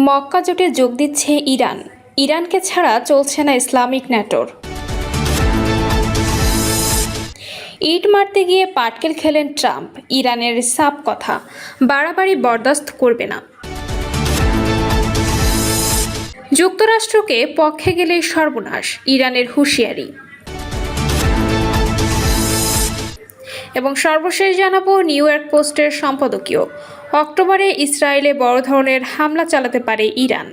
মক্কা জোটে যোগ দিচ্ছে ইরান। ইরানকে ছাড়া চলছে না ইসলামিক ন্যাটোর। ইট মারতে গিয়ে পাটকেল খেলেন ট্রাম্প। ইরানের সাফ কথা, বাড়াবাড়ি বরদাস্ত করবে না। যুক্তরাষ্ট্রকে পক্ষে গেলে সর্বনাশ, ইরানের হুঁশিয়ারি। এবং সর্বশেষ জানাবো নিউ ইয়র্ক পোস্টের সম্পাদকীয়, অক্টোবরে ইসরায়েলে বড় ধরনের হামলা চালাতে পারে ইরান।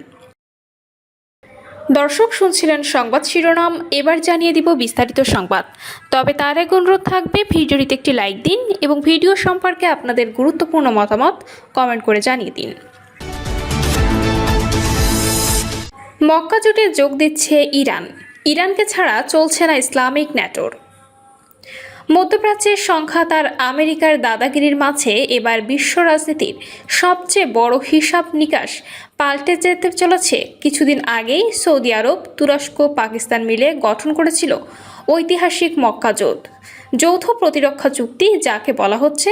দর্শক শুনছিলেন সংবাদ শিরোনাম, এবার জানিয়ে দিব বিস্তারিত সংবাদ। তবে তার এক অনুরোধ থাকবে, ভিডিওটিতে একটি লাইক দিন এবং ভিডিও সম্পর্কে আপনাদের গুরুত্বপূর্ণ মতামত কমেন্ট করে জানিয়ে দিন। মক্কা জোটে যোগ দিচ্ছে ইরান। ইরানকে ছাড়া চলছে না ইসলামিক ন্যাটোর। মধ্যপ্রাচ্যের সংঘাত আর আমেরিকার দাদাগিরির মাঝে এবার বিশ্ব রাজনীতির সবচেয়ে বড় হিসাব নিকাশ পাল্টে যেতে চলেছে। কিছুদিন আগেই সৌদি আরব, তুরস্ক, পাকিস্তান মিলে গঠন করেছিল ঐতিহাসিক মক্কা জোট, যৌথ প্রতিরক্ষা চুক্তি, যাকে বলা হচ্ছে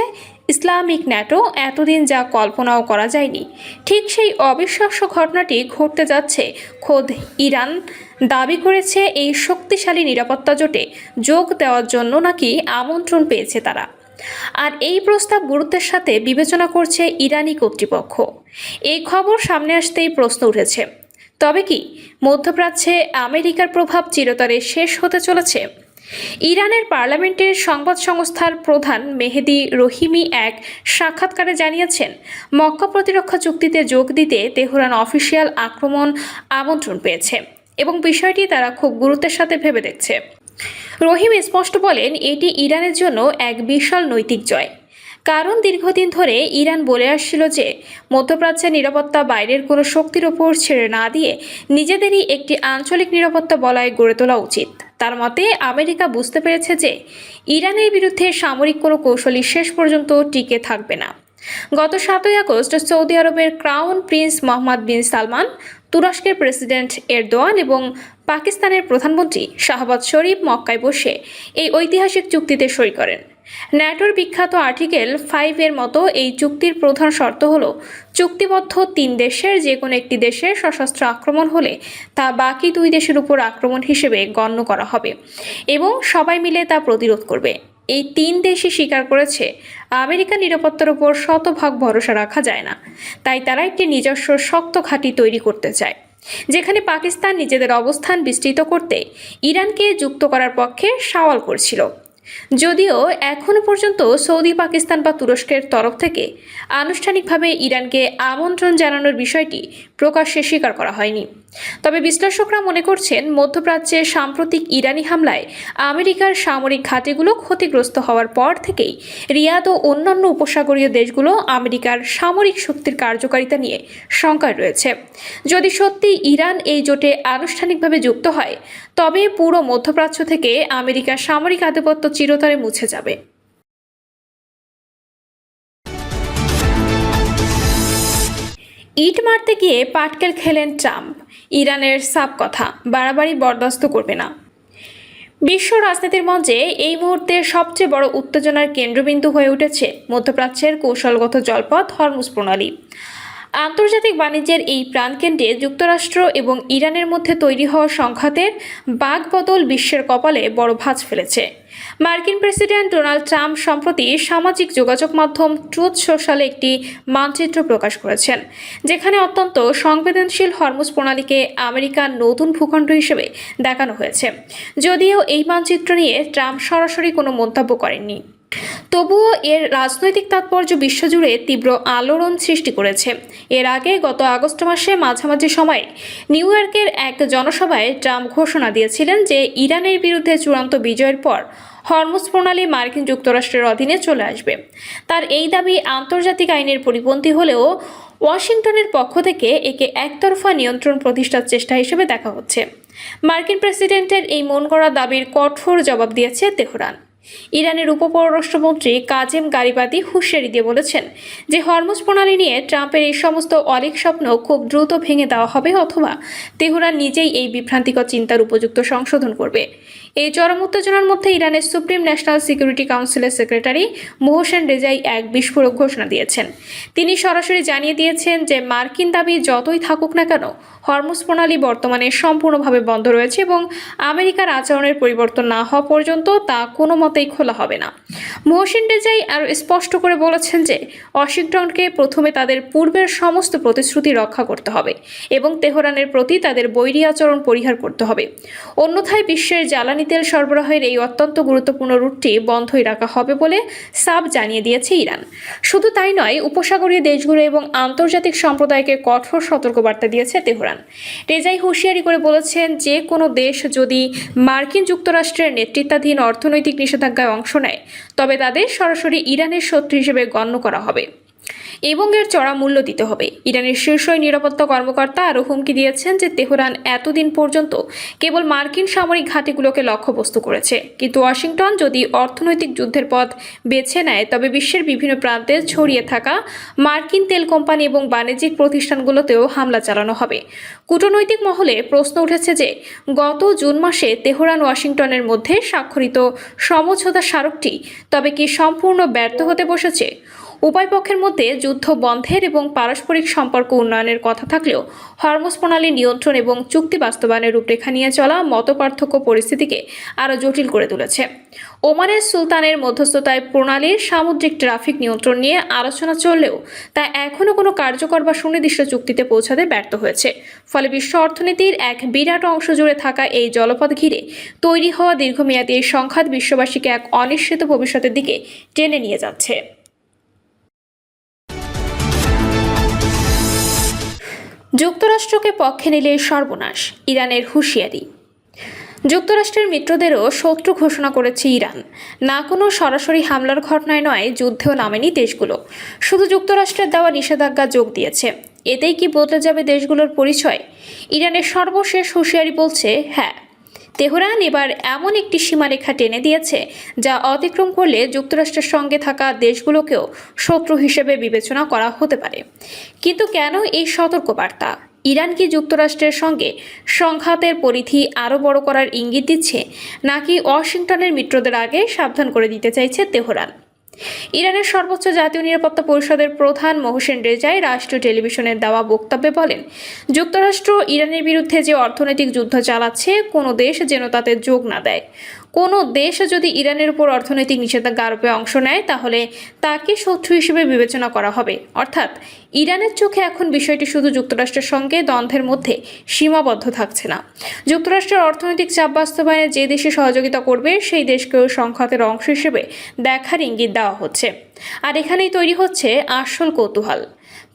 ইসলামিক ন্যাটো। এতদিন যা কল্পনাও করা যায়নি, ঠিক সেই অবিশ্বাস্য ঘটনাটি ঘটতে যাচ্ছে। খোদ ইরান দাবি করেছে এই শক্তিশালী নিরাপত্তা জোটে যোগ দেওয়ার জন্য নাকি আমন্ত্রণ পেয়েছে তারা। আর এই প্রস্তাব গুরুত্বের সাথে বিবেচনা করছে ইরানি কর্তৃপক্ষ। এই খবর সামনে আসতেই প্রশ্ন উঠেছে, তবে কি মধ্যপ্রাচ্যে আমেরিকার প্রভাব চিরতরে শেষ হতে চলেছে? ইরানের পার্লামেন্টের সংবাদ সংস্থার প্রধান মেহেদি রহিমি এক সাক্ষাৎকারে জানিয়েছেন, মক্কা প্রতিরক্ষা চুক্তিতে যোগ দিতে তেহরান অফিসিয়াল আক্রমণ আমন্ত্রণ পেয়েছে এবং বিষয়টি তারা খুব গুরুত্বের সাথে ভেবে দেখছে। রহিম স্পষ্ট বলেন, এটি ইরানের জন্য এক বিশাল নৈতিক জয়। কারণ দীর্ঘদিন ধরে ইরান বলে আসছিল যে মধ্যপ্রাচ্যের নিরাপত্তা বাইরের কোনো শক্তির ওপর ছেড়ে না দিয়ে নিজেদেরই একটি আঞ্চলিক নিরাপত্তা বলয় গড়ে তোলা উচিত। তার মতে আমেরিকা বুঝতে পেরেছে যে ইরানের বিরুদ্ধে সামরিক কোনো কৌশলই শেষ পর্যন্ত টিকে থাকবে না। গত 7ই আগস্ট সৌদি আরবের ক্রাউন প্রিন্স মোহাম্মদ বিন সালমান, তুরস্কের প্রেসিডেন্ট এরদোয়ান এবং পাকিস্তানের প্রধানমন্ত্রী শাহবাজ শরীফ মক্কায় বসে এই ঐতিহাসিক চুক্তিতে সই করেন। ন্যাটোর বিখ্যাত আর্টিকেল 5 এর মতো এই চুক্তির প্রধান শর্ত হল, চুক্তিবদ্ধ 3 দেশের যে কোনো একটি দেশের সশস্ত্র আক্রমণ হলে তা বাকি 2 দেশের উপর আক্রমণ হিসেবে গণ্য করা হবে এবং সবাই মিলে তা প্রতিরোধ করবে। এই 3 দেশই স্বীকার করেছে আমেরিকার নিরাপত্তার উপর শতভাগ ভরসা রাখা যায় না, তাই তারা একটি নিজস্ব শক্ত ঘাঁটি তৈরি করতে চায়, যেখানে পাকিস্তান নিজেদের অবস্থান বিস্তৃত করতে ইরানকে যুক্ত করার পক্ষে সওয়াল করছিল। যদিও এখনও পর্যন্ত সৌদি, পাকিস্তান বা তুরস্কের তরফ থেকে আনুষ্ঠানিকভাবে ইরানকে আমন্ত্রণ জানানোর বিষয়টি প্রকাশ্যে স্বীকার করা হয়নি। তবে বিশ্লেষকরা মনে করছেন, মধ্যপ্রাচ্যে সাম্প্রতিক ইরানি হামলায় আমেরিকার সামরিক ঘাঁটিগুলো ক্ষতিগ্রস্ত হওয়ার পর থেকেই রিয়াদ ও অন্যান্য উপসাগরীয় দেশগুলো আমেরিকার সামরিক শক্তির কার্যকারিতা নিয়ে শঙ্কায় রয়েছে। যদি সত্যি ইরান এই জোটে আনুষ্ঠানিকভাবে যুক্ত হয়, তবে পুরো মধ্যপ্রাচ্য থেকে আমেরিকার সামরিক আধিপত্য চিরতরে মুছে যাবে। ইট মারতে গিয়ে পাটকেল খেলেন ট্রাম্প। ইরানের সাফ কথা, বাড়াবাড়ি বরদাস্ত করবে না। বিশ্ব রাজনীতির মঞ্চে এই মুহূর্তে সবচেয়ে বড় উত্তেজনার কেন্দ্রবিন্দু হয়ে উঠেছে মধ্যপ্রাচ্যের কৌশলগত জলপথ হরমুজ প্রণালী। আন্তর্জাতিক বাণিজ্যের এই প্রাণকেন্দ্রে যুক্তরাষ্ট্র এবং ইরানের মধ্যে তৈরি হওয়া সংঘাতের বাঁকবদল বিশ্বের কপালে বড় ভাঁজ ফেলেছে। মার্কিন প্রেসিডেন্ট ডোনাল্ড ট্রাম্প সম্প্রতি সামাজিক যোগাযোগ মাধ্যম ট্রুথ সোশ্যালে একটি মানচিত্র প্রকাশ করেছেন, যেখানে অত্যন্ত সংবেদনশীল হরমুজ প্রণালীকে আমেরিকার নতুন ভূখণ্ড হিসেবে দেখানো হয়েছে। যদিও এই মানচিত্র নিয়ে ট্রাম্প সরাসরি কোনো মন্তব্য করেননি, তবুও এর রাজনৈতিক তাৎপর্য বিশ্বজুড়ে তীব্র আলোড়ন সৃষ্টি করেছে। এর আগে গত আগস্ট মাসে মাঝামাঝি সময়ে নিউ ইয়র্কের এক জনসভায় ট্রাম্প ঘোষণা দিয়েছিলেন যে ইরানের বিরুদ্ধে চূড়ান্ত বিজয়ের পর হরমুজ প্রণালী মার্কিন যুক্তরাষ্ট্রের অধীনে চলে আসবে। তার এই দাবি আন্তর্জাতিক আইনের পরিপন্থী হলেও ওয়াশিংটনের পক্ষ থেকে একে একতরফা নিয়ন্ত্রণ প্রতিষ্ঠার চেষ্টা হিসেবে দেখা হচ্ছে। মার্কিন প্রেসিডেন্টের এই মনগড়া দাবির কঠোর জবাব দিয়েছে তেহরান। ইরানের উপপররাষ্ট্রমন্ত্রী কাজেম গারিবাদি হুঁশিয়ারি দিয়ে বলেছেন যে হরমুজ প্রণালী নিয়ে ট্রাম্পের এই সমস্ত অলীক স্বপ্ন খুব দ্রুত ভেঙে দেওয়া হবে, অথবা তেহরান নিজেই এই বিভ্রান্তিকর চিন্তার উপযুক্ত সংশোধন করবে। এই চরম উত্তেজনার মধ্যে ইরানের সুপ্রিম ন্যাশনাল সিকিউরিটি কাউন্সিলের সেক্রেটারি মোহসেন রেজাই এক বিস্ফোরক ঘোষণা দিয়েছেন। তিনি সরাসরি জানিয়ে দিয়েছেন যে মার্কিন দাবি যতই থাকুক না কেন, হরমুজ প্রণালী বর্তমানে সম্পূর্ণভাবে বন্ধ রয়েছে এবং আমেরিকার আচরণের পরিবর্তন না হওয়া পর্যন্ত তা কোনো মতেই খোলা হবে না। মোহসেন রেজাই আরও স্পষ্ট করে বলেছেন যে ওয়াশিংটনকে প্রথমে তাদের পূর্বের সমস্ত প্রতিশ্রুতি রক্ষা করতে হবে এবং তেহরানের প্রতি তাদের বৈরী আচরণ পরিহার করতে হবে। অন্যথায় বিশ্বের জ্বালানি তেল সরবরাহের এই অত্যন্ত গুরুত্বপূর্ণ রুটটি বন্ধই রাখা হবে বলে সাব জানিয়ে দিয়েছে ইরান। শুধু তাই নয়, উপসাগরীয় দেশগুলো এবং আন্তর্জাতিক সম্প্রদায়কে কঠোর সতর্কবার্তা দিয়েছে তেহরান। রেজাই হুঁশিয়ারি করে বলেছেন, যে কোনো দেশ যদি মার্কিন যুক্তরাষ্ট্রের নেতৃত্বাধীন অর্থনৈতিক নিষেধাজ্ঞায় অংশ নেয় তবে তাদের সরাসরি ইরানের শত্রু হিসেবে গণ্য করা হবে এবং এর চড়া মূল্য দিতে হবে। ইরানের শীর্ষ নিরাপত্তা কর্মকর্তা আরও হুমকি দিয়েছেন যে তেহরান এতদিন পর্যন্ত কেবল মার্কিন সামরিক ঘাঁটিগুলোকে লক্ষ্যবস্তু করেছে, কিন্তু ওয়াশিংটন যদি অর্থনৈতিক যুদ্ধের পথ বেছে নেয় তবে বিশ্বের বিভিন্ন প্রান্তে ছড়িয়ে থাকা মার্কিন তেল কোম্পানি এবং বাণিজ্যিক প্রতিষ্ঠানগুলোতেও হামলা চালানো হবে। কূটনৈতিক মহলে প্রশ্ন উঠেছে যে গত জুন মাসে তেহরান ওয়াশিংটনের মধ্যে স্বাক্ষরিত সমঝোতা স্মারকটি তবে কি সম্পূর্ণ ব্যর্থ হতে বসেছে? উভয় পক্ষের মধ্যে যুদ্ধ বন্ধের এবং পারস্পরিক সম্পর্ক উন্নয়নের কথা থাকলেও হরমুজ প্রণালী নিয়ন্ত্রণ এবং চুক্তি বাস্তবায়নের রূপরেখা নিয়ে চলা মতপার্থক্য পরিস্থিতিকে আরও জটিল করে তুলেছে। ওমানের সুলতানের মধ্যস্থতায় প্রণালীর সামুদ্রিক ট্রাফিক নিয়ন্ত্রণ নিয়ে আলোচনা চললেও তা এখনও কোনো কার্যকর বা সুনির্দিষ্ট চুক্তিতে পৌঁছাতে ব্যর্থ হয়েছে। ফলে বিশ্ব অর্থনীতির এক বিরাট অংশ জুড়ে থাকা এই জলপথ ঘিরে তৈরি হওয়া দীর্ঘমেয়াদী এই সংঘাত বিশ্ববাসীকে এক অনিশ্চিত ভবিষ্যতের দিকে টেনে নিয়ে যাচ্ছে। যুক্তরাষ্ট্রকে পক্ষে নিলে সর্বনাশ, ইরানের হুঁশিয়ারি। যুক্তরাষ্ট্রের মিত্রদেরও শত্রু ঘোষণা করেছে ইরান। না কোনো সরাসরি হামলার ঘটনায় নয়, যুদ্ধেও নামেনি দেশগুলো, শুধু যুক্তরাষ্ট্রের দেওয়া নিষেধাজ্ঞা যোগ দিয়েছে। এতেই কি বদলে যাবে দেশগুলোর পরিচয়? ইরানের সর্বশেষ হুঁশিয়ারি বলছে, হ্যাঁ, তেহরান এবার এমন একটি সীমারেখা টেনে দিয়েছে যা অতিক্রম করলে যুক্তরাষ্ট্রের সঙ্গে থাকা দেশগুলোকেও শত্রু হিসেবে বিবেচনা করা হতে পারে। কিন্তু কেন এই সতর্কবার্তা? ইরান কি যুক্তরাষ্ট্রের সঙ্গে সংঘাতের পরিধি আরও বড় করার ইঙ্গিত দিচ্ছে, নাকি ওয়াশিংটনের মিত্রদের আগে সাবধান করে দিতে চাইছে তেহরান? ইরানের সর্বোচ্চ জাতীয় নিরাপত্তা পরিষদের প্রধান মোহসেন রেজাই রাষ্ট্রীয় টেলিভিশনের দেওয়া বক্তব্যে বলেন, যুক্তরাষ্ট্র ইরানের বিরুদ্ধে যে অর্থনৈতিক যুদ্ধ চালাচ্ছে কোনো দেশ যেন তাতে যোগ না দেয়। কোনো দেশ যদি ইরানের উপর অর্থনৈতিক নিষেধাজ্ঞা আরোপে অংশ নেয় তাহলে তাকে শত্রু হিসেবে বিবেচনা করা হবে। অর্থাৎ ইরানের চোখে এখন বিষয়টি শুধু যুক্তরাষ্ট্রের সঙ্গে দ্বন্দ্বের মধ্যে সীমাবদ্ধ থাকছে না। যুক্তরাষ্ট্রের অর্থনৈতিক চাপ বাস্তবায়নে যে দেশে সহযোগিতা করবে সেই দেশকেও সংঘাতের অংশ হিসেবে দেখার ইঙ্গিত দেওয়া হচ্ছে। আর এখানেই তৈরি হচ্ছে আসল কৌতূহল।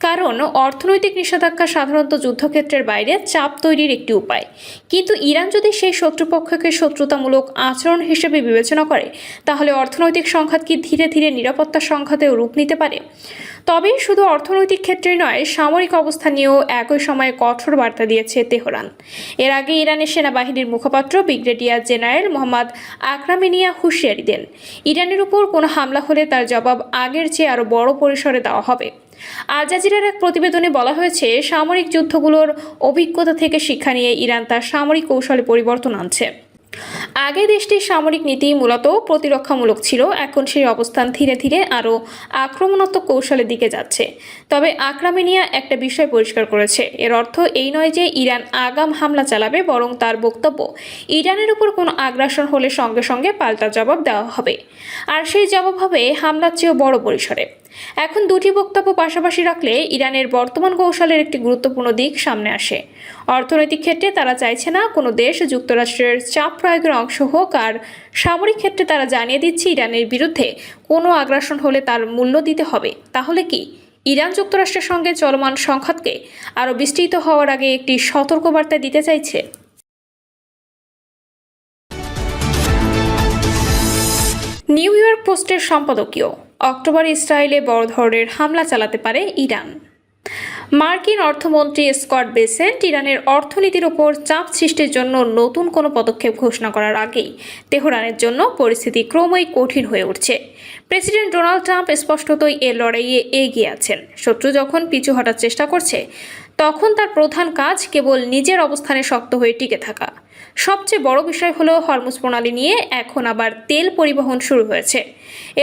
কারণ অর্থনৈতিক নিষেধাজ্ঞা সাধারণত যুদ্ধক্ষেত্রের বাইরে চাপ তৈরির একটি উপায়, কিন্তু ইরান যদি সেই শত্রুপক্ষকে শত্রুতামূলক আচরণ হিসেবে বিবেচনা করে তাহলে অর্থনৈতিক সংঘাত কি ধীরে ধীরে নিরাপত্তা সংঘাতেও রূপ নিতে পারে। তবে শুধু অর্থনৈতিক ক্ষেত্রেই নয়, সামরিক অবস্থা নিয়েও একই সময়ে কঠোর বার্তা দিয়েছে তেহরান। এর আগে ইরানের সেনাবাহিনীর মুখপাত্র ব্রিগেডিয়ার জেনারেল মোহাম্মদ আকরামিনিয়া হুঁশিয়ারি দেন, ইরানের উপর কোনো হামলা হলে তার জবাব আগের চেয়ে আরও বড় পরিসরে দেওয়া হবে। আল জাজিরার এক প্রতিবেদনে বলা হয়েছে, সামরিক যুদ্ধগুলোর অভিজ্ঞতা থেকে শিক্ষা নিয়ে ইরান তার সামরিক কৌশলে পরিবর্তন আনছে। আগে দেশটির সামরিক নীতি মূলত প্রতিরক্ষামূলক ছিল, এখন সেই অবস্থান ধীরে ধীরে আরও আক্রমণাত্মক কৌশলের দিকে যাচ্ছে। তবে আকরামিনিয়া একটা বিষয় পরিষ্কার করেছে, এর অর্থ এই নয় যে ইরান আগাম হামলা চালাবে, বরং তার বক্তব্য ইরানের উপর কোনো আগ্রাসন হলে সঙ্গে সঙ্গে পাল্টা জবাব দেওয়া হবে, আর সেই জবাব হবে হামলার চেয়েও বড় পরিসরে। এখন দুটি বক্তব্য পাশাপাশি রাখলে ইরানের বর্তমান কৌশলের একটি গুরুত্বপূর্ণ দিক সামনে আসে। অর্থনৈতিক ক্ষেত্রে তারা চাইছে না কোনো দেশ যুক্তরাষ্ট্রের চাপ প্রয়োগের অংশ হোক, আর সামরিক ক্ষেত্রে তারা জানিয়ে দিচ্ছে ইরানের বিরুদ্ধে কোনো আগ্রাসন হলে তার মূল্য দিতে হবে। তাহলে কি ইরান যুক্তরাষ্ট্রের সঙ্গে চলমান সংঘাতকে আরও বিস্তৃত হওয়ার আগে একটি সতর্কবার্তা দিতে চাইছে? নিউ ইয়র্ক পোস্টের সম্পাদকীয়, অক্টোবরে ইসরায়েলে বড় ধরনের হামলা চালাতে পারে ইরান। মার্কিন অর্থমন্ত্রী স্কট বেসেন্ট ইরানের অর্থনীতির ওপর চাপ সৃষ্টির জন্য নতুন কোনো পদক্ষেপ ঘোষণা করার আগেই তেহরানের জন্য পরিস্থিতি ক্রমেই কঠিন হয়ে উঠছে। প্রেসিডেন্ট ডোনাল্ড ট্রাম্প স্পষ্টতই এর লড়াইয়ে এগিয়ে আছেন। শত্রু যখন পিছু হটার চেষ্টা করছে তখন তার প্রধান কাজ কেবল নিজের অবস্থানে শক্ত হয়ে টিকে থাকা। সবচেয়ে বড় বিষয় হলো হরমুজ প্রণালী নিয়ে এখন আবার তেল পরিবহন শুরু হয়েছে।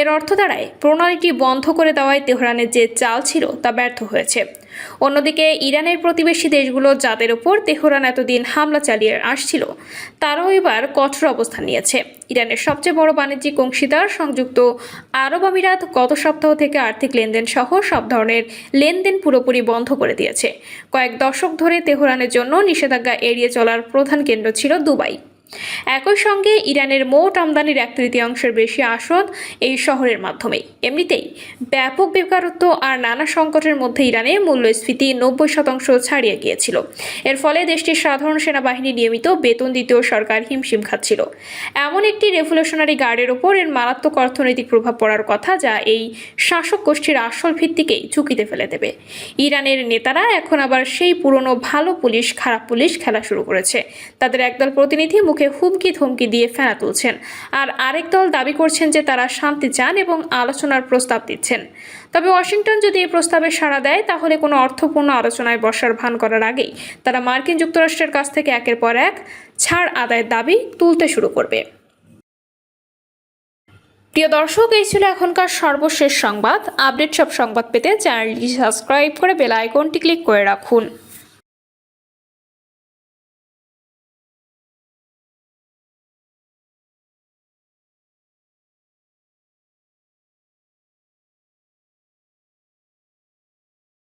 এর অর্থ দাঁড়ায় প্রণালীটি বন্ধ করে দেওয়ায় তেহরানের যে চাল ছিল তা ব্যর্থ হয়েছে। অন্যদিকে ইরানের প্রতিবেশী দেশগুলো যাদের ওপর তেহরান এতদিন হামলা চালিয়ে আসছিল তারাও এবার কঠোর অবস্থান নিয়েছে। ইরানের সবচেয়ে বড় বাণিজ্যিক অংশীদার সংযুক্ত আরব আমিরাত গত সপ্তাহ থেকে আর্থিক লেনদেন সহ সব ধরনের লেনদেন পুরোপুরি বন্ধ করে দিয়েছে। কয়েক দশক ধরে তেহরানের জন্য নিষেধাজ্ঞা এড়িয়ে চলার প্রধান কেন্দ্র ছিল দুবাই। একই সঙ্গে ইরানের মোট আমদানির 1/3 বেশি আসত এই শহরের মাধ্যমেই। এমনিতেই ব্যাপক বেকারত্ব আর নানা সংকটের মধ্যে ইরানে মূল্যস্ফীতি 90% ছাড়িয়ে গিয়েছিল। এর ফলে দেশটির সাধারণ সেনাবাহিনী নিয়মিত বেতন দিতেও সরকার হিমশিম খাচ্ছিল। এমন একটি রেভলিউশনারি গার্ডের ওপর এর মারাত্মক অর্থনৈতিক প্রভাব পড়ার কথা, যা এই শাসক গোষ্ঠীর আসল ভিত্তিকেই ঝুঁকিতে ফেলে দেবে। ইরানের নেতারা এখন আবার সেই পুরনো ভালো পুলিশ খারাপ পুলিশ খেলা শুরু করেছে। তাদের একদল প্রতিনিধি মুখে হুমকি ধমকি দিয়ে ফেনা তুলছেন, আর আরেক দল দাবি করছেন যে তারা শান্তি চান এবং আলোচনার প্রস্তাব দিচ্ছেন। তবে ওয়াশিংটন যদি এই প্রস্তাবে সাড়া দেয় তাহলে কোনো অর্থপূর্ণ আলোচনায় বসার ভান করার আগেই তারা মার্কিন যুক্তরাষ্ট্রের কাছ থেকে একের পর এক ছাড় আদায়ের দাবি তুলতে শুরু করবে। প্রিয় দর্শক, এই ছিল এখনকার সর্বশেষ সংবাদ। আপডেট সব সংবাদ পেতে চ্যানেলটি সাবস্ক্রাইব করে বেল আইকনটি ক্লিক করে রাখুন।